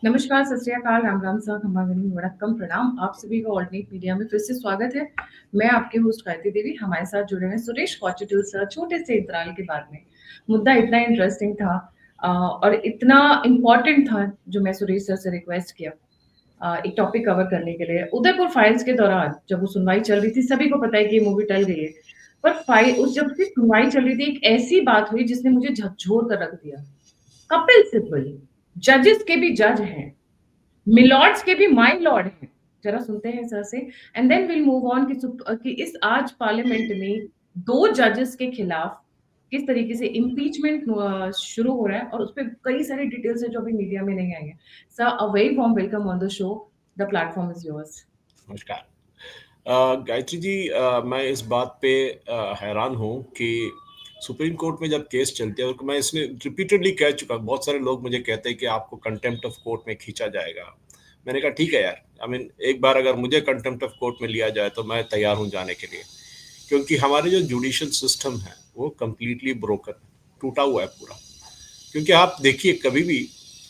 नमस्कार, सत श्री अकाल, राम राम सा, खम्मा-गनी, वड़क्कम, प्रणाम। आप सभी का ऑल्टरनेट मीडिया में फिर से स्वागत है। मैं आपकी होस्ट गायत्री देवी, हमारे साथ जुड़े हुए हैं सुरेश कौचिटल सर। छोटे से अंतराल के बाद में मुद्दा इतना इंटरेस्टिंग था और इतना इम्पोर्टेंट था जो मैं सुरेश सर से रिक्वेस्ट किया एक टॉपिक कवर करने के लिए। उदयपुर फाइल्स के दौरान जब वो सुनवाई चल रही थी, सभी को पता है कि ये मूवी टल गई है, पर फाइल उस जब से सुनवाई चल रही थी, एक ऐसी बात हुई जिसने मुझे झकझोर कर रख दिया। कपिल सिब्बल जजेस के भी जज हैं, मिलॉर्ड्स के भी माय लॉर्ड हैं। जरा सुनते हैं सर से and then will move on कि इस आज पार्लियामेंट में दो जजेस के खिलाफ किस तरीके से इम्पीचमेंट शुरू हो रहा है और उस पर कई सारी डिटेल्स है जो अभी मीडिया में नहीं आई है। Sir, a very warm welcome on the show. The platform is yours. नमस्कार। गायत्री जी, मैं इस बात पे हैरान हूँ कि सुप्रीम कोर्ट में जब केस चलते हैं, और मैं इसमें रिपीटेडली कह चुका, बहुत सारे लोग मुझे कहते हैं कि आपको कंटेम्प्ट ऑफ कोर्ट में खींचा जाएगा। मैंने कहा ठीक है यार, आई मीन एक बार अगर मुझे कंटेम्प्ट ऑफ कोर्ट में लिया जाए तो मैं तैयार हूँ जाने के लिए, क्योंकि हमारे जो जुडिशियल सिस्टम है वो कम्प्लीटली ब्रोकन, टूटा हुआ है पूरा। क्योंकि आप देखिए, कभी भी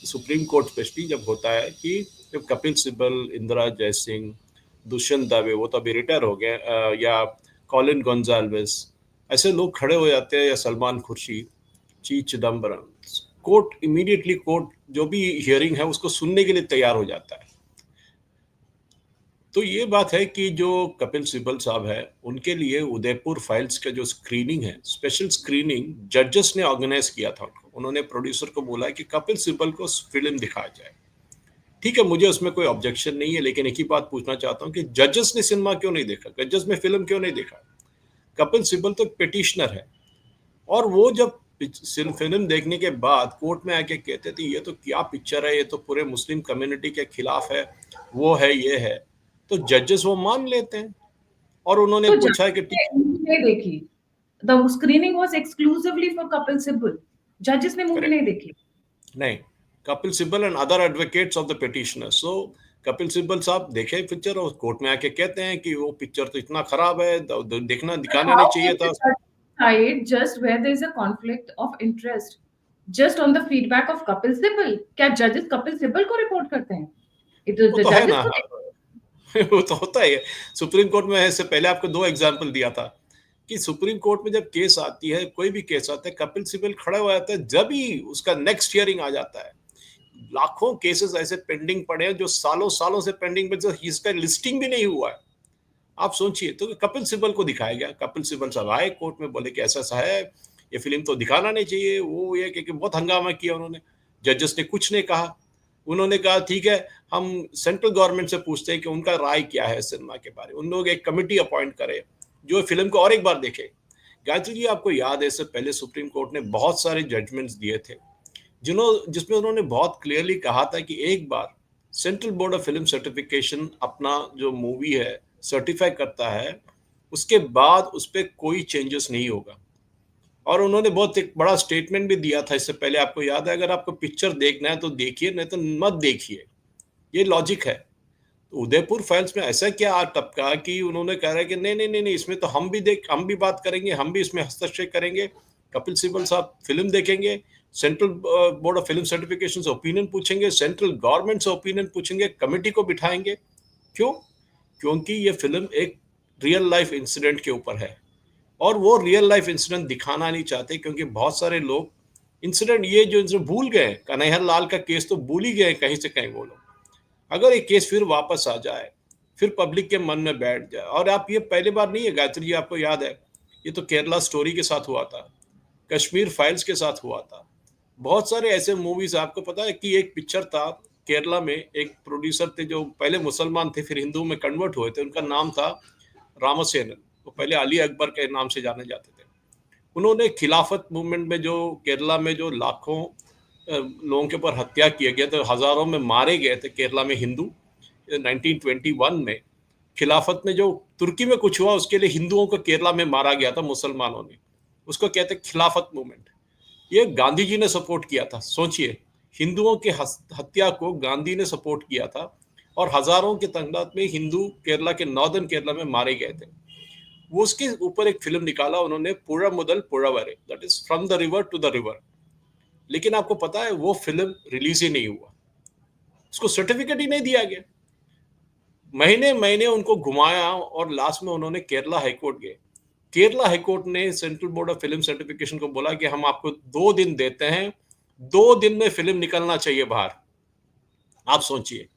सुप्रीम कोर्ट स्पेशली जब होता है कि जब कपिल सिब्बल, इंदिरा जयसिंह, दुष्यंत दावे, वो तो अभी रिटायर हो गए, या कॉलिन गोंजाल्वेस, ऐसे लोग खड़े हो जाते हैं, या सलमान खुर्शीद, ची चिदम्बरम, कोर्ट इमीडिएटली, कोर्ट जो भी हियरिंग है उसको सुनने के लिए तैयार हो जाता है। तो ये बात है कि जो कपिल सिब्बल साहब है, उनके लिए उदयपुर फाइल्स का जो स्क्रीनिंग है, स्पेशल स्क्रीनिंग जजेस ने ऑर्गेनाइज किया था। उन्होंने प्रोड्यूसर को बोला कि कपिल सिब्बल को फिल्म दिखाया जाए। ठीक है, मुझे उसमें कोई ऑब्जेक्शन नहीं है, लेकिन एक ही बात पूछना चाहता हूँ कि जजेस ने सिनेमा क्यों नहीं देखा, जजेस में फिल्म क्यों नहीं देखा? कपिल सिब्बल तो पिटिशनर है, और वो जब फिल्म देखने के बाद कोर्ट में आके कहते थे ये तो क्या पिक्चर है, ये तो पूरे मुस्लिम कम्युनिटी के खिलाफ है, वो है, ये है, तो जजेस वो मान लेते हैं। और उन्होंने तो पूछा है कि जजेस ने मूवी नहीं देखी। The screening was exclusively for Kapil Sibal. जजेस ने मूवी नहीं करेक्ट, देखी। नहीं, Kapil Sibal and other advocates of the petitioner. So Kapil Sibal साहब देखे पिक्चर और कोर्ट में आके कहते हैं कि वो पिक्चर तो इतना खराब है, देखना But दिखाना नहीं how चाहिए can the था। judge decide just where there is a conflict of interest just on the feedback of Kapil Sibal? क्या judges Kapil Sibal को रिपोर्ट करते हैं? It is वो the तो है judges ना। को वो तो होता ही है। सुप्रीम कोर्ट में, इससे पहले आपको दो एग्जाम्पल दिया था कि सुप्रीम कोर्ट में जब केस आती है, कोई भी केस आता है, कपिल सिब्बल खड़ा हो जाता है, जब ही उसका नेक्स्ट हियरिंग आ जाता है। लाखों केसेस ऐसे पेंडिंग पड़े हैं जो सालों सालों से पेंडिंग पे, जो इसका लिस्टिंग भी नहीं हुआ है। आप सोचिए, तो कपिल सिब्बल को दिखाया गया, कपिल सिब्बल साहब आए कोर्ट में, बोले कि ऐसा ऐसा है, ये फिल्म तो दिखाना नहीं चाहिए, वो ये कि बहुत हंगामा किया उन्होंने। जजेस ने कुछ नहीं कहा। उन्होंने कहा ठीक है, हम सेंट्रल गवर्नमेंट से पूछते हैं कि उनका राय क्या है सिनेमा के बारे में। उन लोग एक कमेटी अपॉइंट करे जो फिल्म को और एक बार देखे। गायत्री जी, आपको याद है, इससे पहले सुप्रीम कोर्ट ने बहुत सारे जजमेंट्स दिए थे जिसमें उन्होंने बहुत क्लियरली कहा था कि एक बार central board of film certification अपना जो मूवी है सर्टिफाई करता है, उसके बाद उस पर कोई चेंजेस नहीं होगा। और उन्होंने बहुत एक बड़ा स्टेटमेंट भी दिया था इससे पहले, आपको याद है, अगर आपको पिक्चर देखना है तो देखिए, नहीं तो मत देखिए। ये लॉजिक है। तो उदयपुर फाइल्स में ऐसा क्या आ टपका कि उन्होंने कह रहा है कि नहीं नहीं नहीं नहीं, इसमें तो हम भी बात करेंगे, हम भी इसमें हस्तक्षेप करेंगे। कपिल सिब्बल साहब फिल्म देखेंगे, central board of film certification से ओपिनियन पूछेंगे, सेंट्रल गवर्नमेंट से ओपिनियन पूछेंगे, कमेटी को बिठाएंगे। क्यों? क्योंकि ये फिल्म एक रियल लाइफ इंसिडेंट के ऊपर है, और वो रियल लाइफ इंसिडेंट दिखाना नहीं चाहते, क्योंकि बहुत सारे लोग इंसिडेंट, ये जो इंसिडेंट भूल गए, कन्हैया लाल का केस तो भूल ही गए कहीं से कहीं वो लोग। अगर ये केस फिर वापस आ जाए, फिर पब्लिक के मन में बैठ जाए, और आप, ये पहली बार नहीं है गायत्री जी, आपको याद है, ये तो केरला स्टोरी के साथ हुआ था, कश्मीर फाइल्स के साथ हुआ था। बहुत सारे ऐसे मूवीज, आपको पता है कि एक पिक्चर था केरला में, एक प्रोड्यूसर थे जो पहले मुसलमान थे, फिर हिंदू में कन्वर्ट हुए थे, उनका नाम था रामसेनन। वो पहले अली अकबर के नाम से जाने जाते थे। उन्होंने खिलाफत मूवमेंट में, जो केरला में जो लाखों लोगों के ऊपर हत्या किया गया, तो हजारों में मारे गए थे केरला में हिंदू 1921 में। खिलाफत में जो तुर्की में कुछ हुआ, उसके लिए हिंदुओं को केरला में मारा गया था मुसलमानों ने, उसको कहते खिलाफत मूवमेंट। ये गांधी जी ने सपोर्ट किया था, सोचिए, हिंदुओं के हत्या को गांधी ने सपोर्ट किया था, और हजारों के तादाद में हिंदू केरला के, नॉर्दर्न केरला में मारे गए थे। वो उसके ऊपर एक फिल्म निकाला उन्होंने, पुरा मुदल पुरावरे, that is from the river to the river. लेकिन आपको पता है वो फिल्म रिलीज ही नहीं हुआ। उसको सर्टिफिकेट ही नहीं दिया गया। महीने महीने उनको घुमाया और लास्ट में उन्होंने केरला हाईकोर्ट गए। केरला हाईकोर्ट ने central board of film certification को बोला कि हम आपको 2 दिन देते हैं, 2 दिन में फिल्म निकलना चाहिए बाहर। आप सोचिए,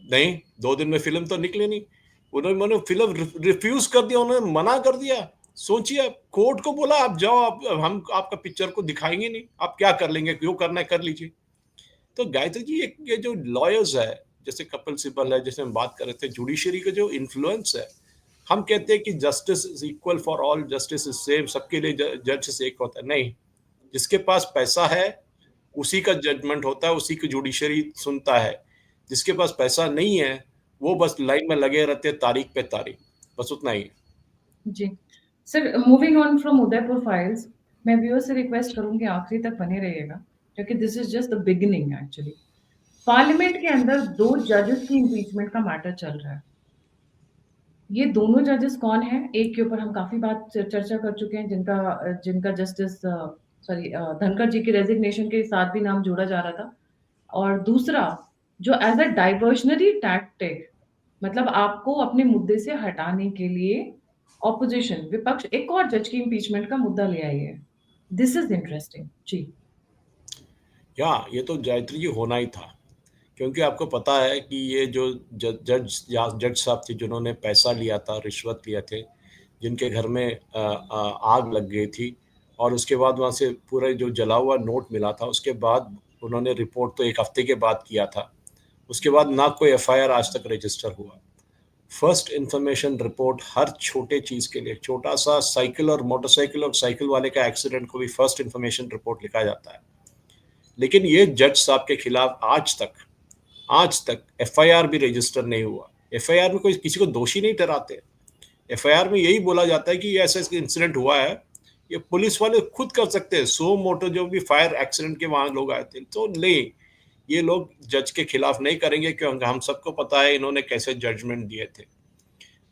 नहीं 2 दिन में फिल्म तो निकले नहीं, उन्होंने फिल्म रिफ्यूज कर दिया, उन्होंने मना कर दिया। सोचिए, कोर्ट को बोला आप जाओ, आप हम आपका पिक्चर को दिखाएंगे नहीं, आप क्या कर लेंगे, क्यों करना है कर लीजिए। तो गायत्री जी, ये जो लॉयर्स है, जैसे कपिल सिब्बल है, जैसे हम बात कर रहे थे, जुडिशरी का जो इन्फ्लुएंस है, हम कहते हैं कि justice is equal for all, justice is same, सबके लिए जस्टिस एक होता है। नहीं, जिसके पास पैसा है उसी का जजमेंट होता है, उसी की जुडिशरी सुनता है। जिसके पास पैसा नहीं है वो बस लाइन में लगे रहते हैं, तारीख पे तारीख, बस उतना ही। जी sir, moving on from Udaipur files, मैं व्यूअर से रिक्वेस्ट करूंगी आखिरी तक बने रहिएगा, क्योंकि this is just the beginning actually. Parliament के अंदर 2 जजेस की इम्पीचमेंट का मैटर चल रहा है। ये दोनों जजेस कौन हैं? एक के ऊपर हम काफी बात चर्चा कर चुके हैं, जिनका जिनका जस्टिस सॉरी धनखड़ जी की रेजिग्नेशन के साथ भी नाम जोड़ा जा रहा था। और दूसरा, जो एज अ डाइवर्शनरी टैक्टिक, मतलब आपको अपने मुद्दे से हटाने के लिए ऑपोजिशन, विपक्ष एक और जज की इम्पीचमेंट का मुद्दा ले आई है। दिस इज इंटरेस्टिंग जी। या ये तो गायत्री जी होना ही था, क्योंकि आपको पता है कि ये जो जज साहब थे जिन्होंने पैसा लिया था, रिश्वत लिए थे, जिनके घर में आग लग गई थी, और उसके बाद वहाँ से पूरा जो जला हुआ नोट मिला था, उसके बाद उन्होंने रिपोर्ट तो 1 हफ्ते के बाद किया था। उसके बाद ना कोई एफआईआर आज तक रजिस्टर हुआ। फर्स्ट इंफॉर्मेशन रिपोर्ट हर छोटे चीज़ के लिए, छोटा सा साइकिल और मोटरसाइकिल और साइकिल वाले का एक्सीडेंट को भी फर्स्ट इंफॉर्मेशन रिपोर्ट लिखा जाता है। लेकिन ये जज साहब के खिलाफ आज तक एफआईआर भी रजिस्टर नहीं हुआ। एफआईआर में कोई किसी को दोषी नहीं ठहराते। एफआईआर में यही बोला जाता है कि ये ऐसा इंसिडेंट हुआ है, ये पुलिस वाले खुद कर सकते हैं। सो मोटो जो भी फायर एक्सीडेंट के वहां लोग आए थे, तो नहीं, ये लोग जज के खिलाफ नहीं करेंगे, क्योंकि हम सबको पता है इन्होंने कैसे जजमेंट दिए थे।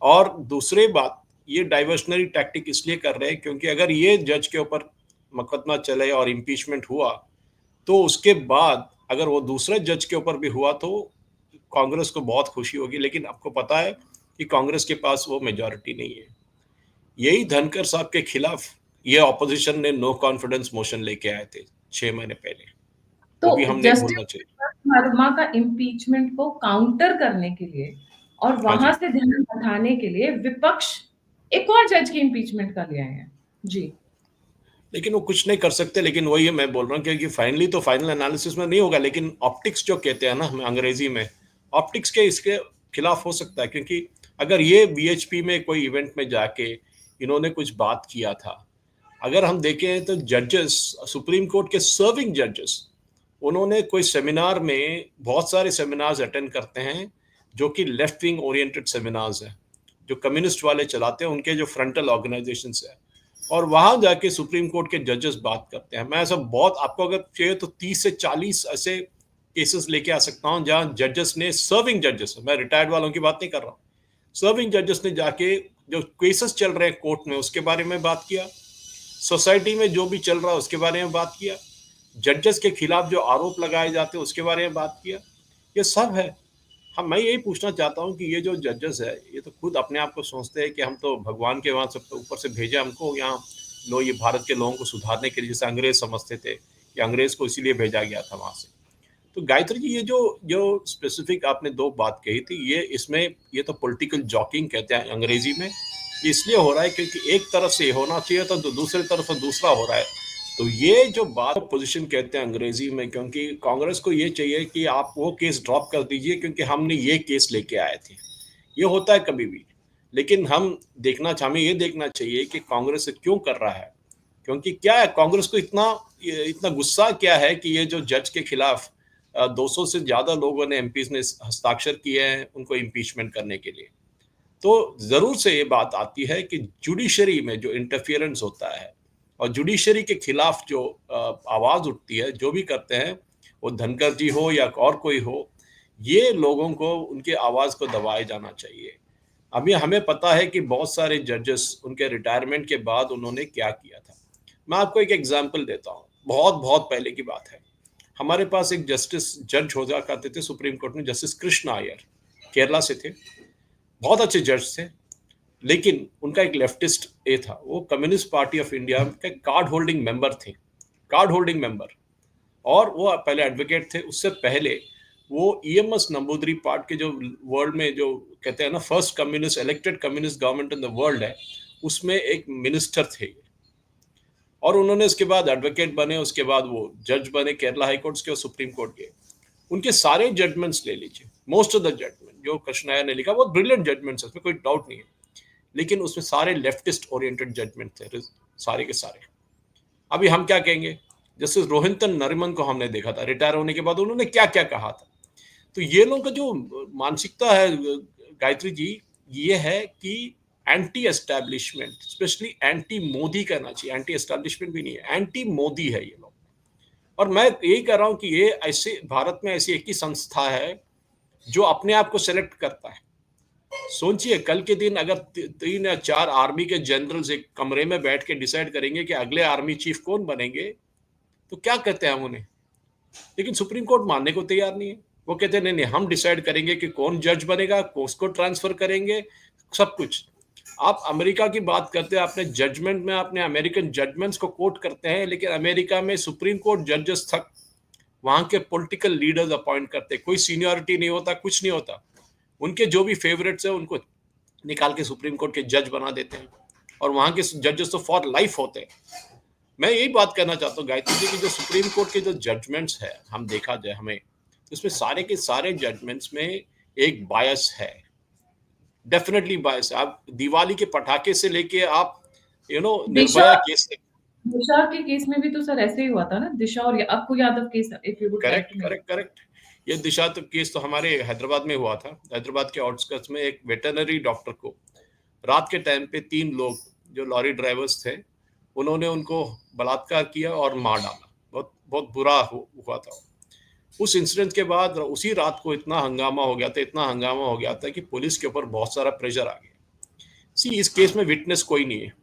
और दूसरी बात, ये डाइवर्शनरी टैक्टिक इसलिए कर रहे हैं क्योंकि अगर ये जज के ऊपर मुकदमा चले और इम्पीचमेंट हुआ, तो उसके बाद अगर वो दूसरे जज के ऊपर भी हुआ तो कांग्रेस को बहुत खुशी होगी। लेकिन आपको पता है कि कांग्रेस के पास वो मेजॉरिटी नहीं है। यही धनखड़ साहब के खिलाफ ये ऑपोजिशन ने नो कॉन्फिडेंस मोशन लेके आए थे 6 महीने पहले, तो वो भी हम नहीं भूलना जस्टिस चाहिए। वर्मा का इम्पीचमेंट को काउंटर करने के लिए और हाँ वहां जी। से ध्यान हटाने के लिए विपक्ष एक और जज की इम्पीचमेंट कर ले आए हैं जी। लेकिन वो कुछ नहीं कर सकते। लेकिन वही है, मैं बोल रहा हूँ, क्योंकि फाइनली तो फाइनल एनालिसिस में नहीं होगा, लेकिन ऑप्टिक्स जो कहते हैं ना हम अंग्रेजी में, ऑप्टिक्स के इसके खिलाफ हो सकता है। क्योंकि अगर ये बीएचपी में कोई इवेंट में जाके इन्होंने कुछ बात किया था, अगर हम देखें तो जजेस, सुप्रीम कोर्ट के सर्विंग जजेस, उन्होंने कोई सेमिनार में, बहुत सारे सेमिनार्स अटेंड करते हैं जो कि लेफ्ट विंग ओरिएंटेड सेमिनार्स हैं, जो कम्युनिस्ट वाले चलाते हैं, उनके जो फ्रंटल ऑर्गेनाइजेशंस है, और वहां जाके सुप्रीम कोर्ट के जजेस बात करते हैं। मैं ऐसा बहुत, आपको अगर चाहिए तो 30 से 40 ऐसे केसेस लेके आ सकता हूं जहां जजेस ने, सर्विंग जजेस, मैं रिटायर्ड वालों की बात नहीं कर रहा हूं, सर्विंग जजेस ने जाके जो केसेस चल रहे हैं कोर्ट में उसके बारे में बात किया, सोसाइटी में जो भी चल रहा है उसके बारे में बात किया, जजेस के खिलाफ जो आरोप लगाए जाते हैं उसके बारे में बात किया। ये सब है। हाँ, मैं यही पूछना चाहता हूँ कि ये जो जजेस है, ये तो खुद अपने आप को सोचते हैं कि हम तो भगवान के वहाँ से ऊपर से भेजे हमको यहाँ, लो ये भारत के लोगों को सुधारने के लिए, जैसे अंग्रेज समझते थे कि अंग्रेज को इसीलिए भेजा गया था वहाँ से। तो गायत्री जी, ये जो जो स्पेसिफिक आपने 2 बात कही थी, ये इसमें ये तो पॉलिटिकल जॉकिंग कहते हैं अंग्रेजी में। ये इसलिए हो रहा है क्योंकि एक तरफ से होना चाहिए था तो दूसरी तरफ से दूसरा हो रहा है। तो ये जो बात पोजीशन कहते हैं अंग्रेजी में, क्योंकि कांग्रेस को ये चाहिए कि आप वो केस ड्रॉप कर दीजिए क्योंकि हमने ये केस लेके आए थे। ये होता है कभी भी। लेकिन हमें ये देखना चाहिए कि कांग्रेस क्यों कर रहा है, क्योंकि क्या है, कांग्रेस को इतना इतना गुस्सा क्या है कि ये जो जज के खिलाफ 200 से ज्यादा लोगों ने, एमपीज ने हस्ताक्षर किए हैं उनको इम्पीचमेंट करने के लिए। तो जरूर से ये बात आती है कि जुडिशरी में जो इंटरफियरेंस होता है और जुडिशरी के खिलाफ जो आवाज उठती है, जो भी करते हैं, वो धनखड़ जी हो या और कोई हो, ये लोगों को उनके आवाज को दबाए जाना चाहिए। अभी हमें पता है कि बहुत सारे जजेस उनके रिटायरमेंट के बाद उन्होंने क्या किया था। मैं आपको एक एग्जांपल देता हूँ, बहुत बहुत पहले की बात है। हमारे पास एक जस्टिस जज हो जा करते थे सुप्रीम कोर्ट में, जस्टिस कृष्ण अय्यर, केरला से थे, बहुत अच्छे जज थे, लेकिन उनका एक लेफ्टिस्ट ए था, वो कम्युनिस्ट पार्टी ऑफ इंडिया के कार्ड होल्डिंग मेंबर थे, कार्ड होल्डिंग मेंबर, और वो पहले एडवोकेट थे। उससे पहले वो ईएमएस नंबूदरी पार्ट के जो वर्ल्ड में जो कहते हैं ना first communist elected communist government in the world है, उसमें एक मिनिस्टर थे, और उन्होंने उसके बाद एडवोकेट बने, उसके बाद वो जज बने केरला हाई कोर्ट के और सुप्रीम कोर्ट के। उनके सारे जजमेंट्स ले लीजिए, मोस्ट ऑफ द जजमेंट जो कृष्णा ने लिखा बहुत ब्रिलियंट जजमेंट्स है, उसमें कोई डाउट नहीं है, लेकिन उसमें सारे लेफ्टिस्ट ओरिएंटेड जजमेंट थे सारे के सारे। अभी हम क्या कहेंगे, जस्टिस रोहिंटन नरिमन को हमने देखा था, रिटायर होने के बाद उन्होंने क्या क्या कहा था। तो ये लोगों का जो मानसिकता है गायत्री जी, ये है कि anti establishment, specially anti Modi कहना चाहिए, एंटी एस्टैब्लिशमेंट भी नहीं है, एंटी मोदी है ये लोग। और मैं यही कह रहा हूं कि ये ऐसे भारत में ऐसी एक ही संस्था है जो अपने आप को सेलेक्ट करता है। सोचिए कल के दिन अगर 3 या 4 आर्मी के जनरल्स एक कमरे में बैठ के डिसाइड करेंगे कि अगले आर्मी चीफ कौन बनेंगे, तो क्या कहते हैं हम उन्हें? लेकिन सुप्रीम कोर्ट मानने को तैयार नहीं है। वो कहते हैं नहीं नहीं, हम डिसाइड करेंगे कि कौन जज बनेगा, उसको ट्रांसफर करेंगे, सब कुछ। आप अमेरिका की बात करते हैं, आपने जजमेंट में आपने अमेरिकन जजमेंट्स को कोट करते हैं, लेकिन अमेरिका में सुप्रीम कोर्ट जजेस तक वहां के पॉलिटिकल लीडर्स अपॉइंट करते हैं, कोई सीनियरिटी नहीं होता, कुछ नहीं होता। उनके जो भी फेवरेट्स है उनको निकाल के सुप्रीम कोर्ट के जज बना देते हैं, और वहां के जजेस तो फॉर लाइफ होते हैं। मैं यही बात करना चाहता हूँ गायत्री जी की जो सुप्रीम कोर्ट के जो जजमेंट्स है, हम देखा जाए हमें, उसमें सारे के सारे जजमेंट्स में एक बायस है, डेफिनेटली बायस है। आप दिवाली के पटाखे से लेके आप निर्भया केस, दिशा के केस में भी तो सर ऐसे ही हुआ था ना, दिशा और Akku Yadav case, if you would like correct correct correct. ये दिशा तो केस तो हमारे हैदराबाद में हुआ था। हैदराबाद के आउटस्कर्ट्स में एक वेटरनरी डॉक्टर को रात के टाइम पे 3 लोग जो लॉरी ड्राइवर्स थे, उन्होंने उनको बलात्कार किया और मार डाला। बहुत बहुत बुरा हुआ था। उस इंसिडेंट के बाद उसी रात को इतना हंगामा हो गया था, इतना हंगामा हो गया था कि पुलिस के ऊपर बहुत सारा प्रेशर आ गया। सी इस केस में विटनेस कोई नहीं है।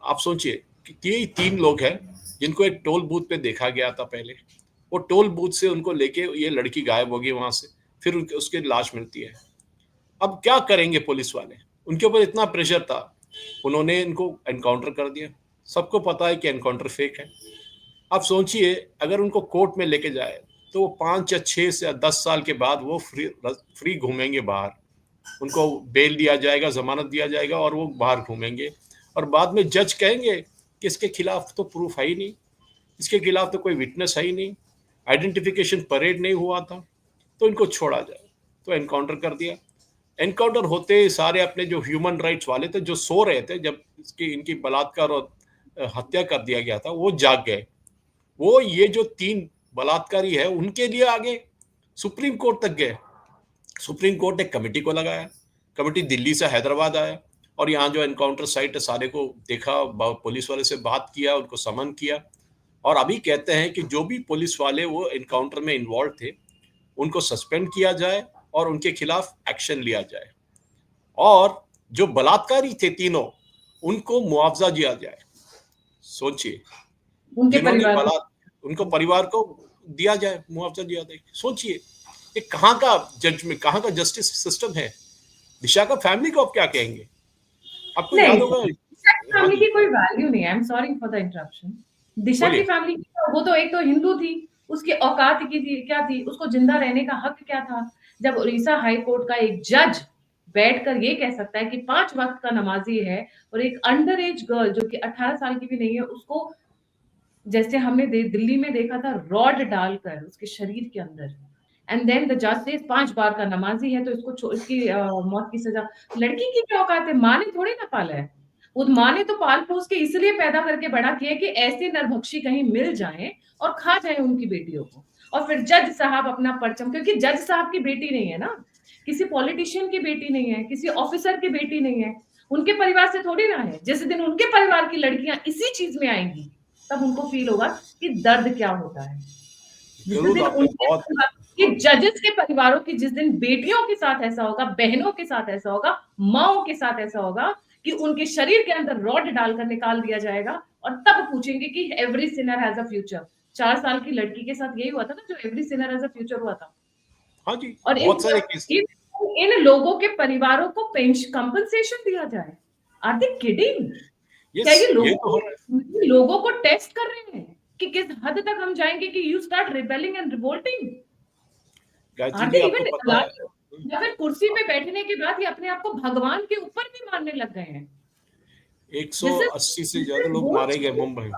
आप सोचिए कि ये 3 लोग हैं जिनको एक टोल बूथ पे देखा गया था पहले, वो टोल बूथ से उनको लेके ये लड़की गायब होगी वहां से, फिर उसकी लाश मिलती है। अब क्या करेंगे पुलिस वाले? उनके ऊपर इतना प्रेशर था, उन्होंने इनको एनकाउंटर कर दिया। सबको पता है कि एनकाउंटर फेक है। अब सोचिए अगर उनको कोर्ट में लेके जाए तो वो 5 या 6 या 10 साल के बाद वो फ्री घूमेंगे बाहर, उनको बेल दिया जाएगा, जमानत दिया जाएगा और वो बाहर घूमेंगे, और बाद में जज कहेंगे कि इसके खिलाफ तो प्रूफ है ही नहीं, इसके खिलाफ तो कोई विटनेस है ही नहीं, आइडेंटिफिकेशन परेड नहीं हुआ था, तो इनको छोड़ा जाए। तो एनकाउंटर कर दिया। एनकाउंटर होते सारे अपने जो ह्यूमन राइट्स वाले थे, जो सो रहे थे जब इनकी बलात्कार और हत्या कर दिया गया था, वो जाग गए। वो ये जो 3 बलात्कारी है उनके लिए आगे सुप्रीम कोर्ट तक गए। सुप्रीम कोर्ट ने कमेटी को लगाया, कमेटी दिल्ली से हैदराबाद आया, और यहाँ जो एनकाउंटर साइट है सारे को देखा, पुलिस वाले से बात किया, उनको समन किया, और अभी कहते हैं कि जो भी पुलिस वाले वो एनकाउंटर में इन्वॉल्व थे उनको सस्पेंड किया जाए और उनके खिलाफ एक्शन लिया जाए, और जो बलात्कारी थे तीनों उनको मुआवजा दिया जाए। सोचिए, उनके जिन्होंने परिवार उनको परिवार को दिया जाए, मुआवजा दिया जाए। सोचिए ये कहाँ का जजमेंट, कहाँ का जस्टिस सिस्टम है? दिशा का फैमिली को आप क्या कहेंगे? आपको याद होगा। दिशा की हाँ फैमिली जी, की कोई वैल्यू नहीं है। I am sorry for the interruption. Disha की बोलिए। फैमिली वो तो एक तो हिंदू थी, उसकी औकात की थी क्या थी, उसको जिंदा रहने का हक क्या था? जब उड़ीसा हाई कोर्ट का एक जज बैठकर ये कह सकता है कि 5 वक्त का नमाजी है और एक अंडर एज गर्ल जो कि 18 साल की भी नहीं है, उसको जैसे हमने दिल्ली में देखा था रॉड डालकर उसके शरीर के अंदर, एंड देन द जस्टिस 5 बार का नमाजी है तो इसकी मौत की सजा। लड़की की क्या औकात है? माँ ने थोड़ी ना पाला है। उस माँ ने तो पाल पोस के इसलिए पैदा करके बड़ा किया कि ऐसे नरभक्षी कहीं मिल जाएं और खा जाएं उनकी बेटियों को। और फिर जज साहब अपना परचम, क्योंकि जज साहब की बेटी नहीं है ना, किसी पॉलिटिशियन की बेटी नहीं है, किसी ऑफिसर की बेटी नहीं है, उनके परिवार से थोड़ी ना है। जिस दिन उनके परिवार की लड़कियां इसी चीज में आएंगी तब उनको फील होगा कि दर्द क्या होता है। जिस जरूर दिन आपने उनके बहुत कि जजेस के परिवारों की, जिस दिन बेटियों के साथ ऐसा होगा, बहनों के साथ ऐसा होगा, माओ के साथ ऐसा होगा कि उनके शरीर के अंदर रॉड डालकर निकाल दिया जाएगा, और तब पूछेंगे कि every Sinner has a future. 4 साल की लड़की के साथ यही हुआ था ना, जो every Sinner has a future हुआ था। हाँ जी, और बहुत सारे केस थे। इन इन लोगों के परिवारों को पेंशन कंपनसेशन दिया जाए। Are they kidding? क्या यस, ये तो हो रहा है। ये लोगों को टेस्ट कर रहे हैं कि किस हद तक हम जाएंगे कि you start rebelling and revolting? Gayatri R जी, दे आपको इवन पता है, या फिर कुर्सी पे बैठने के बाद ये अपने आप को भगवान के ऊपर भी मानने लग गए हैं? दिस इज 180 से ज्यादा लोग मारे गए मुंबई में।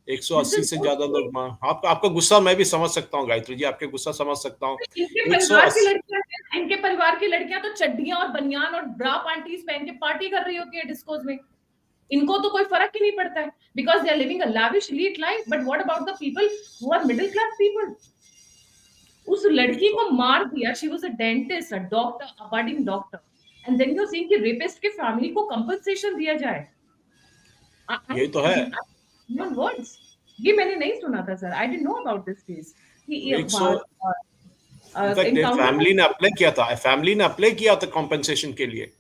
दिस 180 इज से ज्यादा लोग मार, आपका गुस्सा मैं भी समझ सकता हूँ गायत्री जी, आपके गुस्सा समझ सकता हूँ। इनके परिवार की 180। लड़कियां हैं, इनके परिवार की लड़कियां तो चड्डियां और बनियान और ब्रा पैंटीज पहन के पार्टी कर रही होती है डिस्कोज में। इनको तो कोई फर्क ही नहीं पड़ता है, because they are living a lavish lit life. But what about the people who are middle class people? उस ये लड़की तो को मार दिया, she was a dentist, a doctor, a budding doctor, and then you saying कि rapist के family को कंपनसेशन दिया जाए। ये तो है। वर्ड्स। ये मैंने नहीं सुना था sir, I didn't know about this case कि ये 100, इनफैक्ट एनकाउंटर। फैमिली ने अप्लाई किया था, फैमिली ने अप्लाई किया था कॉम्पेंसेशन के लिए।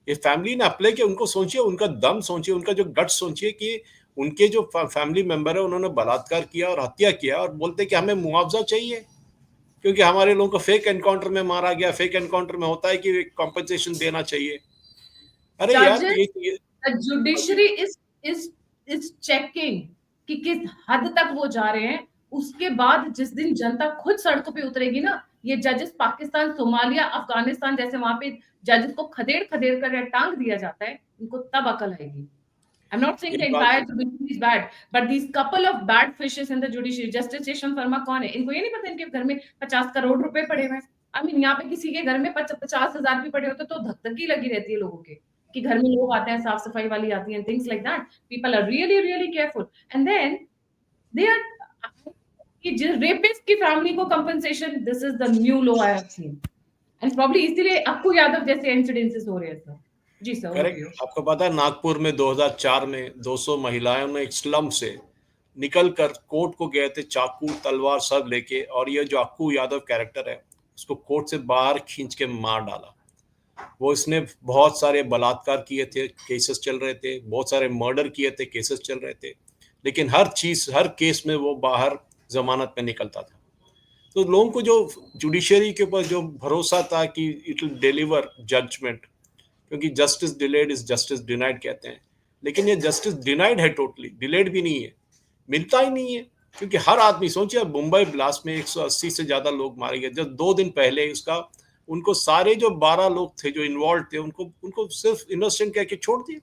ये फैमिली ने अप्लाई किया, उनको सोचिए, उनका दम सोचिए, उनका जो गट सोचिए कि उनके जो फैमिली मेंबर है उन्होंने बलात्कार किया और हत्या किया और बोलते कि हमें मुआवजा चाहिए क्योंकि हमारे लोगों को फेक एनकाउंटर में मारा गया। फेक एनकाउंटर में होता है कि कॉम्पेंसेशन देना चाहिए। अरे यार, जजेस, ये द हाँ जी। जुडिशरी इज इज चेकिंग कि किस हद तक वो जा रहे हैं। उसके बाद जिस दिन जनता खुद सड़कों पे उतरेगी ना, ये जजेस पाकिस्तान, सोमालिया, अफगानिस्तान जैसे वहां पे जजेस को खदेड़ खदेड़ कर या टांग दिया जाता है, इनको तब अकल आएगी। I'm not saying the एक बात, entire judiciary is bad, but these couple of bad fishes in the judiciary, Justice Session Verma कौन है? इनको ये नहीं पता इनके घर में 50 करोड़ रुपए पड़े हुए हैं। I mean, यहाँ पे किसी के घर में 50,000 भी पड़े होते तो धकधकी लगी रहती है लोगों के, कि घर में लोग आते हैं, साफ सफाई वाली आती हैं, things like that. People are really really careful, and then they are कि जिस रेपिस्ट की फैमिली को compensation, this is the new law I have seen, and probably इसीलिए अक्कू यादव जैसे इंसिडेंसेस हो रहे हैं सर। जी sir, over to correct. You. आपको पता है नागपुर में 2004 में 200 महिलाओं ने एक स्लम से निकल कर कोर्ट को गए थे, चाकू तलवार सब लेके, और ये जो अक्कू यादव कैरेक्टर है उसको कोर्ट से बाहर खींच के मार डाला। वो इसने बहुत सारे बलात्कार किए थे, केसेस चल रहे थे, बहुत सारे मर्डर किए थे, केसेस चल रहे थे, लेकिन हर चीज, हर केस में वो बाहर जमानत में निकलता था। तो लोगों को जो जुडिशरी के ऊपर जो भरोसा था कि इट विल डिलीवर जजमेंट, क्योंकि justice delayed is justice denied कहते हैं, लेकिन ये जस्टिस डिनाइड है, टोटली डिलेड भी नहीं है, मिलता ही नहीं है। क्योंकि हर आदमी, सोचिए मुंबई ब्लास्ट में 180 से ज्यादा लोग मारे गए, जब 2 दिन पहले उसका, उनको सारे जो 12 लोग थे जो इन्वॉल्व थे उनको उनको सिर्फ इनोसेंट कह के छोड़ दिए,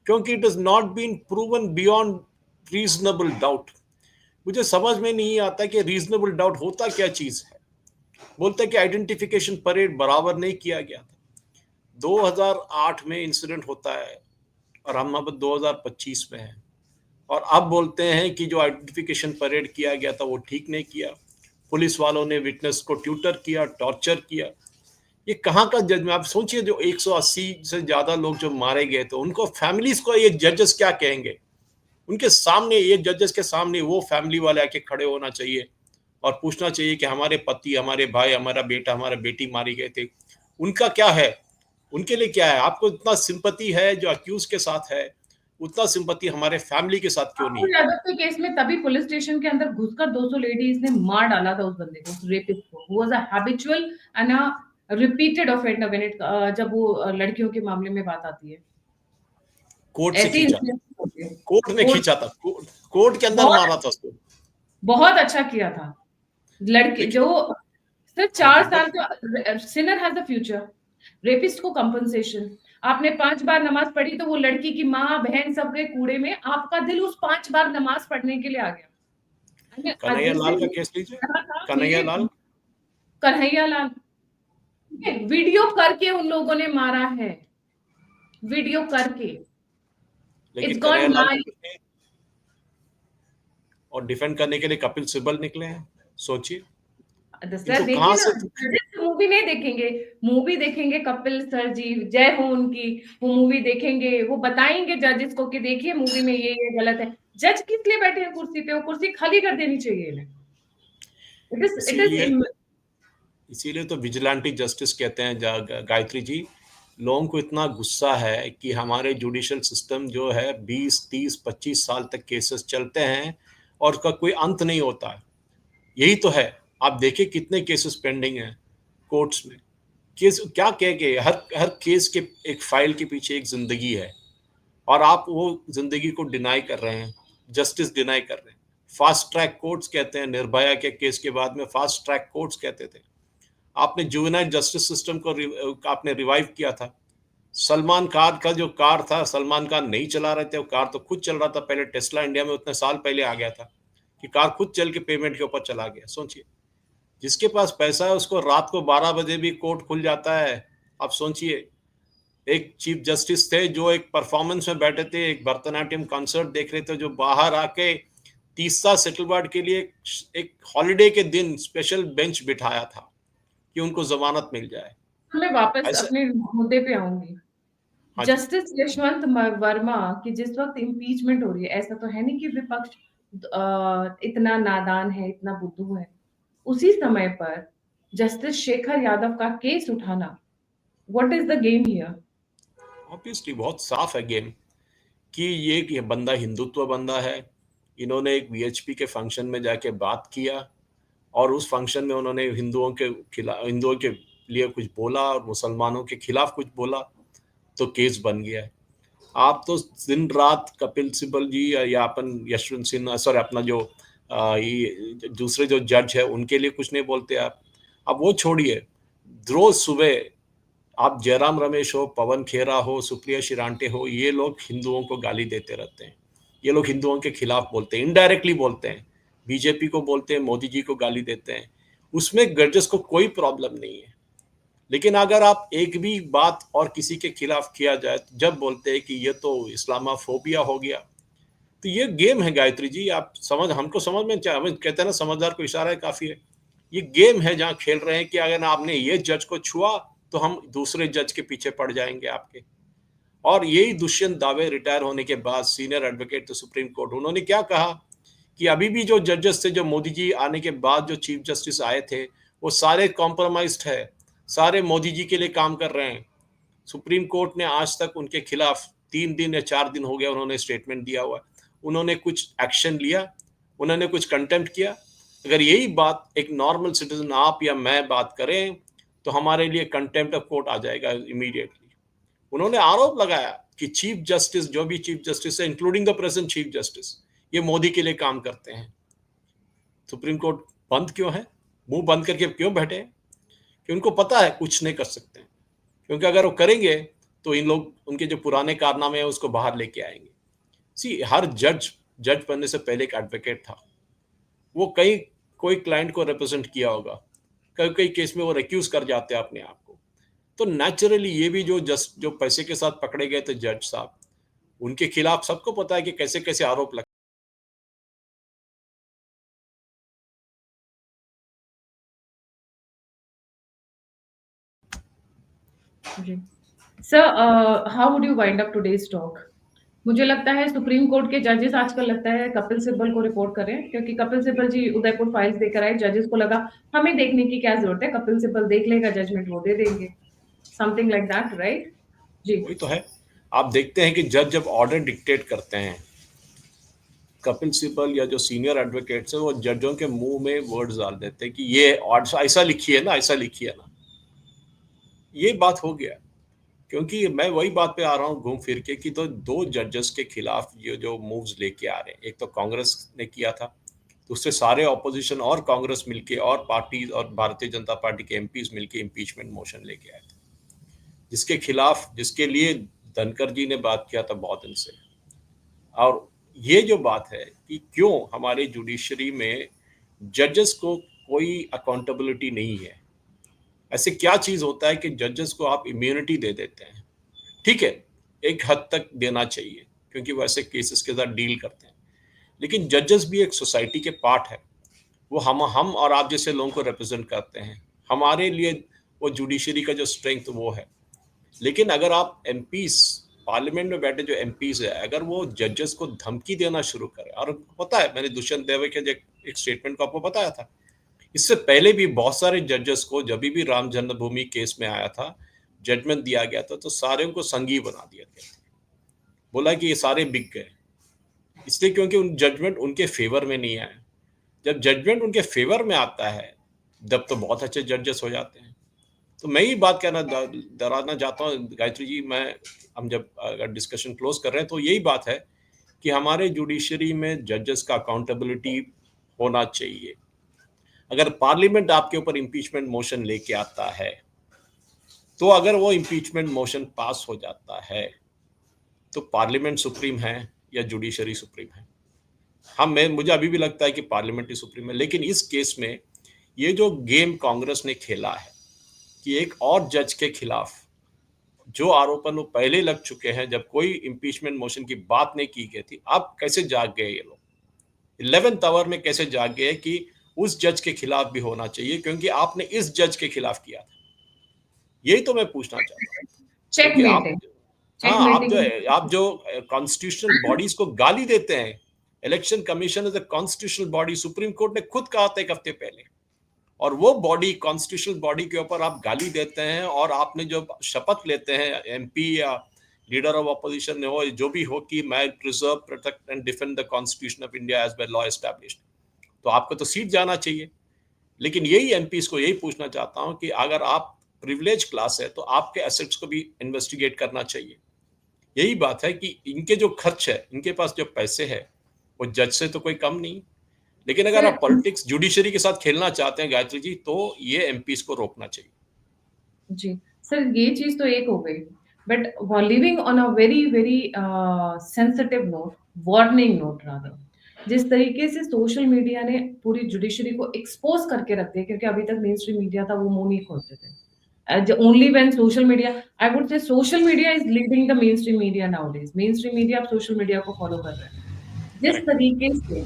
क्योंकि it is not been proven beyond reasonable doubt. मुझे समझ में नहीं आता कि रीजनेबल डाउट होता क्या चीज है। बोलते हैं कि आइडेंटिफिकेशन परेड बराबर नहीं किया गया था। 2008 में इंसिडेंट होता है और हम अब 2025 में हैं, और अब बोलते हैं कि जो आइडेंटिफिकेशन परेड किया गया था वो ठीक नहीं किया, पुलिस वालों ने विटनेस को ट्यूटर किया, टॉर्चर किया। ये कहाँ का जजमेंट? आप सोचिए, जो 180 से ज्यादा लोग जो मारे गए तो उनको फैमिलीज को ये जजेस क्या कहेंगे? उनके सामने, ये जजेस के सामने वो फैमिली वाले आके खड़े होना चाहिए और पूछना चाहिए कि हमारे पति, हमारे भाई, हमारा बेटा, हमारा बेटी मारी गए थे, उनका क्या है, उनके लिए क्या है? आपको इतना सिंपैथी है जो अक्यूज के साथ है, उतना सिंपैथी हमारे फैमिली के साथ क्यों नहीं राहुल है? यादव के केस में तभी पुलिस स्टेशन के अंदर घुसकर 200 लेडीज ने मार डाला था उस बंदे को, उस रेपिस्ट को। वो was a habitual and a repeated offender when it, जब वो लड़कियों के मामले में बात आती है। कोर्ट से ऐसे खींचा, इंसिडेंट होते हैं। कोर्ट ने कोर्ट खींचा था, कोर्ट के अंदर बहुत मारा था उसको। बहुत अच्छा किया था। लड़के लेकिन जो सिर्फ हाँ जी, 4 साल का, Sinner has a future, rapist को कंपनसेशन। आपने 5 बार नमाज पढ़ी तो वो लड़की की माँ बहन सब गए कूड़े में, आपका दिल उस 5 बार नमाज पढ़ने के लिए आ गया। कन्हैया दिस लाल इज का केस लीजिए, था कन्हैया कि लाल। कन्हैया लाल वीडियो करके उन लोगों ने मारा है, वीडियो करके। इट्स लेकिन कन्हैया गॉन लाल को लाइव। कुछ नहीं, और डिफेंड करने के लिए कपिल सिब्बल निकले हैं, सोचिए सर इनको देखिए कहां ना, से। मूवी नहीं देखेंगे, मूवी देखेंगे कपिल सर जी, जय हो उनकी, वो मूवी देखेंगे, वो बताएंगे जजेस को कि देखिए मूवी में ये गलत है। जज किस लिए बैठे हैं कुर्सी पे? वो कुर्सी खाली कर देनी चाहिए इन्हें। इट इसीलिए, इज इसीलिए तो विजिलेंटी जस्टिस कहते हैं गायत्री जी। लोगों को इतना गुस्सा है कि हमारे जुडिशियल सिस्टम जो है 20, 30, 25 साल तक केसेस चलते हैं और उसका कोई अंत नहीं होता है। यही तो है। आप देखिए कितने केसेस पेंडिंग हैं कोर्ट्स में। केस क्या कह के हर हर केस के एक फाइल के पीछे एक जिंदगी है, और आप वो जिंदगी को डिनाई कर रहे हैं, जस्टिस डिनाई कर रहे हैं। फास्ट ट्रैक कोर्ट्स कहते हैं, निर्भया के केस के बाद में फास्ट ट्रैक कोर्ट्स कहते थे। आपने जुवेनाइल जस्टिस सिस्टम को आपने रिवाइव किया था। सलमान खान का जो कार था, सलमान खान नहीं चला रहे थे, वो कार तो खुद चल रहा था। पहले टेस्ला इंडिया में उतने साल पहले आ गया था कि कार खुद चल के पेमेंट के ऊपर चला गया। सोचिए, जिसके पास पैसा है उसको रात को 12 बजे भी कोर्ट खुल जाता है। आप सोचिए, एक चीफ जस्टिस थे जो एक परफॉर्मेंस में बैठे थे, एक भरतनाट्यम कॉन्सर्ट देख रहे थे, जो बाहर आके तीसरा सेटलमेंट के लिए एक हॉलिडे के दिन स्पेशल बेंच बिठाया था कि उनको जमानत मिल जाए। तो मैं वापस ऐसा। अपने मुद्दे पे आऊंगी। हाँ जी। जस्टिस यशवंत वर्मा की जिस वक्त इम्पीचमेंट हो रही है, ऐसा तो है नहीं कि विपक्ष इतना नादान है, इतना बुद्धू है। उसी समय पर जस्टिस शेखर यादव का केस उठाना, what is the game here? Obviously बहुत साफ है गेम कि ये बंदा हिंदुत्व बंदा है। इन्होंने एक वीएचपी के फंक्शन में जाके बात किया, और उस फंक्शन में उन्होंने हिंदुओं के खिलाफ, हिंदुओं के लिए कुछ बोला और मुसलमानों के खिलाफ कुछ बोला, तो केस बन गया है। आप तो दिन रात कपिल सिब्बल जी या अपन यशवंत सिन्हा, सॉरी अपना जो ये दूसरे जो जज है उनके लिए कुछ नहीं बोलते आप। अब वो छोड़िए, रोज सुबह आप जयराम रमेश हो, पवन खेरा हो, सुप्रिया शिरांटे हो, ये लोग हिंदुओं को गाली देते रहते हैं। ये लोग हिंदुओं के खिलाफ बोलते हैं, इनडायरेक्टली बोलते हैं, बीजेपी को बोलते हैं, मोदी जी को गाली देते हैं। उसमें जजेस को कोई प्रॉब्लम नहीं है। लेकिन अगर आप एक भी बात और किसी के खिलाफ किया जाए तो जब बोलते हैं कि ये तो इस्लामाफोबिया हो गया। तो ये गेम है गायत्री जी, आप समझ, हमको समझ में क्या, हमें कहते हैं ना समझदार को इशारा है काफी है। ये गेम है जहाँ खेल रहे हैं कि अगर आपने ये जज को छुआ तो हम दूसरे जज के पीछे पड़ जाएंगे आपके। और यही दुष्यंत दावे रिटायर होने के बाद सीनियर एडवोकेट तो सुप्रीम कोर्ट, उन्होंने क्या कहा कि अभी भी जो जजेस थे, जो मोदी जी आने के बाद जो चीफ जस्टिस आए थे, वो सारे कॉम्प्रोमाइज्ड है, सारे मोदी जी के लिए काम कर रहे हैं। सुप्रीम कोर्ट ने आज तक उनके खिलाफ 3 दिन या 4 दिन हो गया उन्होंने स्टेटमेंट दिया हुआ, उन्होंने कुछ एक्शन लिया, उन्होंने कुछ कंटेम्प्ट किया। अगर यही बात एक नॉर्मल सिटीजन आप या मैं बात करें तो हमारे लिए कंटेम्प्ट ऑफ कोर्ट आ जाएगा इमीडिएटली। उन्होंने आरोप लगाया कि चीफ जस्टिस, जो भी चीफ जस्टिस है including the present chief justice, ये मोदी के लिए काम करते हैं। सुप्रीम कोर्ट बंद क्यों है, मुंह बंद करके क्यों बैठे हैं? कि उनको पता है कुछ नहीं कर सकते हैं, क्योंकि अगर वो करेंगे तो इन लोग उनके जो पुराने कारनामे हैं उसको बाहर लेके आएंगे। सी, हर जज जज बनने से पहले एक एडवोकेट था। वो कई कोई क्लाइंट को रिप्रेजेंट किया होगा, कई कई केस में वो रिक्यूज कर जाते हैं अपने आप को। तो नेचुरली ये भी जो पैसे के साथ पकड़े गए थे जज साहब, उनके खिलाफ सबको पता है कि कैसे कैसे आरोप लगे। जी sir, how would you wind up today's talk? मुझे लगता है सुप्रीम कोर्ट के जजेस आजकल लगता है कपिल सिब्बल को रिपोर्ट करें, क्योंकि कपिल सिब्बल जी उदयपुर फाइल्स देकर आए, जजेस को लगा हमें देखने की क्या जरूरत है, कपिल सिब्बल देख लेगा, जजमेंट वो दे देंगे, समथिंग लाइक दैट, राइट? जी। वही तो है। आप देखते हैं कि जज जब ऑर्डर डिक्टेट करते हैं, कपिल सिब्बल या जो सीनियर एडवोकेट्स है वो जजों के मुंह में वर्ड्स डाल देते हैं कि ये ऑर्डर ऐसा लिखिए ना, ऐसा लिखिए ना। ये बात हो गया। क्योंकि मैं वही बात पे आ रहा हूँ घूम फिर के कि तो दो जजेस के खिलाफ ये जो मूव्स लेके आ रहे हैं, एक तो कांग्रेस ने किया था, दूसरे सारे ऑपोजिशन और कांग्रेस मिलके और पार्टी और भारतीय जनता पार्टी के एमपीज मिलके इम्पीचमेंट मोशन लेके आए थे, जिसके खिलाफ, जिसके लिए धनखड़ जी ने बात किया था बहुत दिन से। और ये जो बात है कि क्यों हमारे जुडिशरी में जजेस को कोई अकाउंटेबिलिटी नहीं है, ऐसे क्या चीज होता है कि जजेस को आप इम्यूनिटी दे देते हैं? ठीक है, एक हद तक देना चाहिए क्योंकि वो ऐसे केसेस के साथ डील करते हैं, लेकिन जजेस भी एक सोसाइटी के पार्ट है। वो हम और आप जैसे लोगों को रिप्रेजेंट करते हैं। हमारे लिए वो जुडिशरी का जो स्ट्रेंथ वो है। लेकिन अगर आप एमपीस, पार्लियामेंट में बैठे जो एमपीस है, अगर वो जजेस को धमकी देना शुरू करें, और पता है मैंने दुष्यंत देवे के एक स्टेटमेंट को आपको बताया था, इससे पहले भी बहुत सारे जजेस को जब भी राम जन्मभूमि केस में आया था, जजमेंट दिया गया था, तो सारे को संगी बना दिया गया था, बोला कि ये सारे बिक गए। इसलिए क्योंकि उन जजमेंट उनके फेवर में नहीं आए। जब जजमेंट उनके फेवर में आता है तब तो बहुत अच्छे जजेस हो जाते हैं। तो मैं ही बात कहना दोहराना चाहता हूँ गायत्री जी, मैं हम जब अगर डिस्कशन क्लोज कर रहे हैं तो यही बात है कि हमारे जुडिशरी में जजेस का अकाउंटेबिलिटी होना चाहिए। अगर पार्लियामेंट आपके ऊपर इम्पीचमेंट मोशन लेके आता है तो अगर वो इम्पीचमेंट मोशन पास हो जाता है तो पार्लियामेंट सुप्रीम है या जुडिशरी सुप्रीम है? हाँ, मैं मुझे अभी भी लगता है कि पार्लियामेंट ही सुप्रीम है। लेकिन इस केस में ये जो गेम कांग्रेस ने खेला है कि एक और जज के खिलाफ जो आरोपन वो पहले लग चुके हैं, जब कोई इम्पीचमेंट मोशन की बात नहीं की गई थी, अब कैसे जाग गए ये लोग? 11th आवर में कैसे जाग गए कि उस जज के खिलाफ भी होना चाहिए क्योंकि आपने इस जज के खिलाफ किया था? यही तो मैं पूछना चाहता हूँ। क्योंकि आप, चेकमेटिंग, हाँ, चेकमेटिंग। आप जो कॉन्स्टिट्यूशनल बॉडीज को गाली देते हैं, election commission is a constitutional body, supreme court ने खुद कहा था एक हफ्ते पहले, और वो बॉडी, कॉन्स्टिट्यूशनल बॉडी के ऊपर आप गाली देते हैं और आपने जो शपथ लेते हैं एमपी या लीडर ऑफ अपोजिशन हो, जो भी हो, कि मैं preserve, protect and defend the constitution of India as by law established, तो आपको तो सीट जाना चाहिए। लेकिन यही एमपीज को यही पूछना चाहता हूं कि अगर आप प्रिविलेज क्लास है तो आपके एसेट्स को भी इन्वेस्टिगेट करना चाहिए। यही बात है कि इनके जो खर्च है, इनके पास जो पैसे है, वो जज से तो कोई कम नहीं। लेकिन अगर सर, आप पॉलिटिक्स जुडिशरी के साथ खेलना चाहते हैं गायत्री जी, तो ये एमपीज को रोकना चाहिए। जी, सर ये चीज़ तो एक हो गई, but living on a very very sensitive note, warning note rather, जिस तरीके से सोशल मीडिया ने पूरी जुडिशरी को एक्सपोज करके रख दिया, क्योंकि अभी तक मेन स्ट्रीम मीडिया था, वो मुंह नहीं खोलते थे। Only when social media, I would say social media is leading the main stream media nowadays. Main stream media अब सोशल मीडिया को फॉलो कर रहे हैं। जिस करेक्ट। तरीके से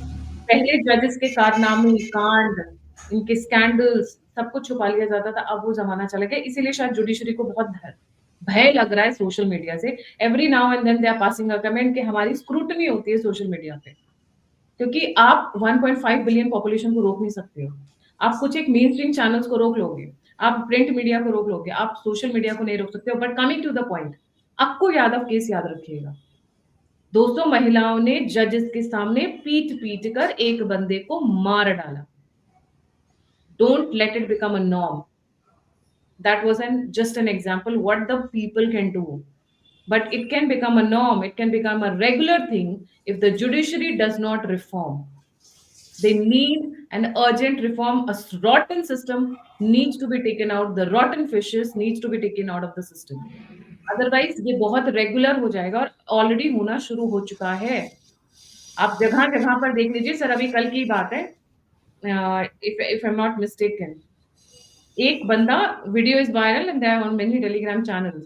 पहले जजेस के कारनामे, कांड, इनके स्कैंडल्स सब कुछ छुपा लिया जाता था, अब वो ज़माना चला गया। इसीलिए शायद जुडिशरी को बहुत भय लग रहा है सोशल मीडिया से। Every now and then they are passing a comment कि हमारी स्क्रूटनी होती है सोशल मीडिया पे। क्योंकि आप 1.5 बिलियन पॉपुलेशन को रोक नहीं सकते हो। आप कुछ एक मेन स्ट्रीम चैनल्स को रोक लोगे, आप प्रिंट मीडिया को रोक लोगे, आप सोशल मीडिया को नहीं रोक सकते हो। But coming to the point, Akku Yadav case याद रखिएगा। 200 महिलाओं ने जजेस के सामने पीट-पीट कर एक बंदे को मार डाला। Don't let it become a norm. That was just an example what the people can do. But it can become a norm, it can become a regular thing if the judiciary does not reform. They need an urgent reform. A rotten system needs to be taken out. The rotten fishes needs to be taken out of the system. Otherwise, ये बहुत regular हो जाएगा और already होना शुरू हो चुका है। आप जगह-जगह पर देख लीजिए सर, अभी कल की बात है, if I am not mistaken, एक बंदा, video is viral and there on many Telegram channels.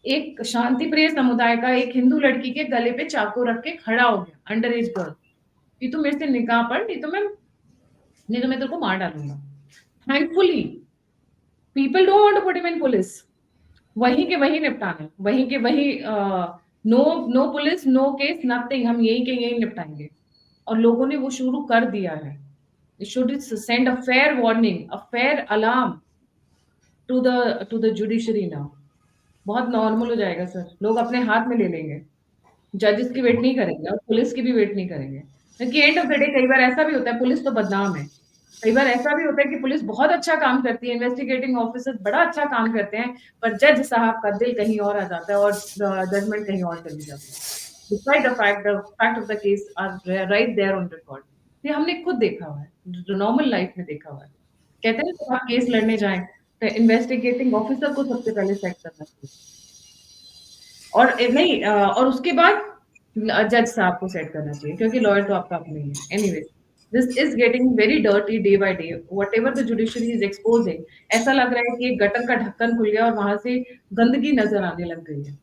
एक शांति प्रिय समुदाय का एक हिंदू लड़की के गले पे चाकू रख के खड़ा हो गया, अंडर एज गर्ल, कि तू मेरे से निकाह पढ़, नहीं तो मैं तेरे को मार डालूंगा। Thankfully people don't want to put him in police. वहीं के वहीं निपटाना, वहीं के वहीं, no no police, no case, nothing, हम यहीं के यहीं निपटाएंगे। और लोगों ने वो शुरू कर दिया है। It should send a fair warning, a fair alarm to the judiciary now. बहुत नॉर्मल हो जाएगा सर, लोग अपने हाथ में ले लेंगे। जजेस की वेट नहीं करेंगे और पुलिस की भी वेट नहीं करेंगे, क्योंकि एंड ऑफ द डे कई बार ऐसा भी होता है, पुलिस तो बदनाम है। कई बार ऐसा भी होता है कि पुलिस बहुत अच्छा काम करती है, इन्वेस्टिगेटिंग ऑफिसर्स बड़ा अच्छा काम करते हैं, पर जज साहब का दिल कहीं और आ जाता है और जजमेंट कहीं और चली जाती है। Despite the fact of the case are right there on record. ये हमने खुद देखा हुआ है, जो नॉर्मल लाइफ में देखा हुआ है। कहते हैं ना, जब आप केस लड़ने जाएँ, तो इन्वेस्टिगेटिंग ऑफिसर को सबसे पहले सेट करना चाहिए। और नहीं, और उसके बाद जज साहब को सेट करना चाहिए, क्योंकि लॉयर तो आपका अपना ही है। Anyways, this is getting very dirty day by day, whatever the judiciary is exposing. ऐसा लग रहा है कि एक गटर का ढक्कन खुल गया और वहां से गंदगी नजर आने लग गई है।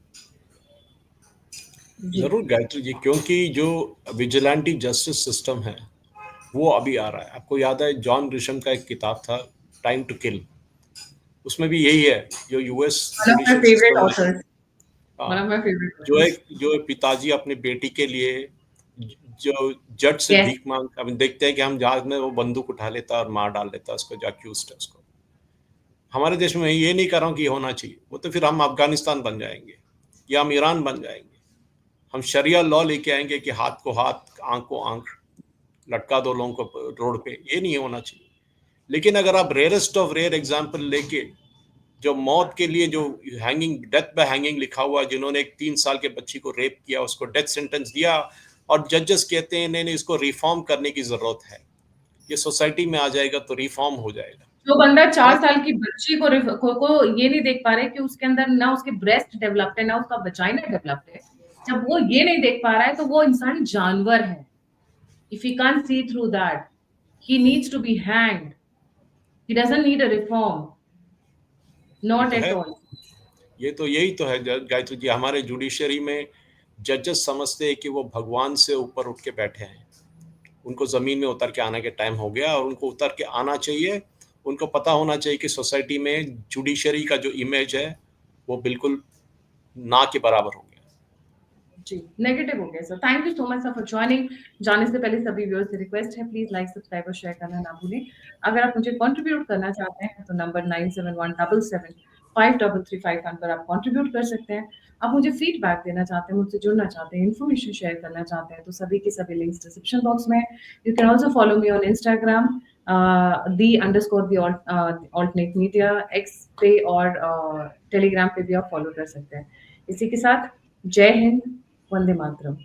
जी। जरूर गायत्री जी, क्योंकि जो विजिलेंटी जस्टिस सिस्टम है वो अभी आ रहा है। आपको याद है जॉन ग्रिशम का एक किताब था, टाइम टू किल, उसमें भी यही है, जो US one of my judicial favourite system है। ऑथर्स, वन ऑफ हाँ, माय फेवरेट जो ऑथर्स। एक जो पिताजी अपनी बेटी के लिए जो जज से यस। भीख मांग, अब देखते हैं कि हम जहाज में, वो बंदूक उठा लेता और मार डाल देता उसको जो अक्यूज्ड है उसको। हमारे देश में ये नहीं कर रहा हूँ कि होना चाहिए, वो तो फिर हम अफगानिस्तान बन जाएंगे या हम ईरान बन जाएंगे। हम शरिया लॉ लेके आएंगे कि हाथ को हाथ, आंख को आंख, लटका दो लोगों को रोड पे, ये नहीं होना चाहिए। लेकिन अगर आप रेयरेस्ट ऑफ रेयर एग्जाम्पल लेके, जो मौत के लिए जो हैंगिंग, डेथ बाय हैंगिंग लिखा हुआ, जिन्होंने एक 3 साल के बच्ची को रेप किया, उसको डेथ सेंटेंस दिया, और जजेस कहते हैं नहीं इसको रिफॉर्म करने की जरूरत है, ये सोसाइटी में आ जाएगा तो रिफॉर्म हो जाएगा। जो बंदा 4 साल की बच्ची को ये नहीं देख पा रहे कि उसके अंदर ना उसके ब्रेस्ट डेवलप्ड है, ना उसका वजाइना डेवलप्ड है, जब वो ये नहीं देख पा रहा है तो वो इंसान जानवर है। If he can't see through that, he needs to be hanged. He doesn't need a reform. ये Not तो at है, all. ये तो यही तो है गायत्री जी, हमारे जुडिशरी में जजेस समझते हैं कि वो भगवान से ऊपर उठ के बैठे हैं, उनको जमीन में उतर के आने के टाइम हो गया, और उनको उतर के आना चाहिए। उनको पता होना चाहिए कि सोसाइटी में जुडिशरी का जो इमेज है वो बिल्कुल ना के बराबर हो गया। जी, नेगेटिव हो गया sir. Thank you so much sir for joining. जाने से पहले सभी व्यूअर्स से रिक्वेस्ट है, प्लीज लाइक, सब्सक्राइब और शेयर करना ना भूलें। अगर आप मुझे कंट्रीब्यूट करना चाहते हैं तो नंबर 9717753351 पर आप कंट्रीब्यूट कर सकते हैं। आप मुझे फीडबैक देना चाहते हैं, मुझसे जुड़ना चाहते हैं, इन्फॉर्मेशन शेयर करना चाहते हैं, तो सभी के सभी लिंक्स डिस्क्रिप्शन बॉक्स में। You can also follow me on Instagram _the_alternate media, x पे और टेलीग्राम पे भी आप फॉलो कर सकते हैं। इसी के साथ जय हिंद, वंदे मातरम।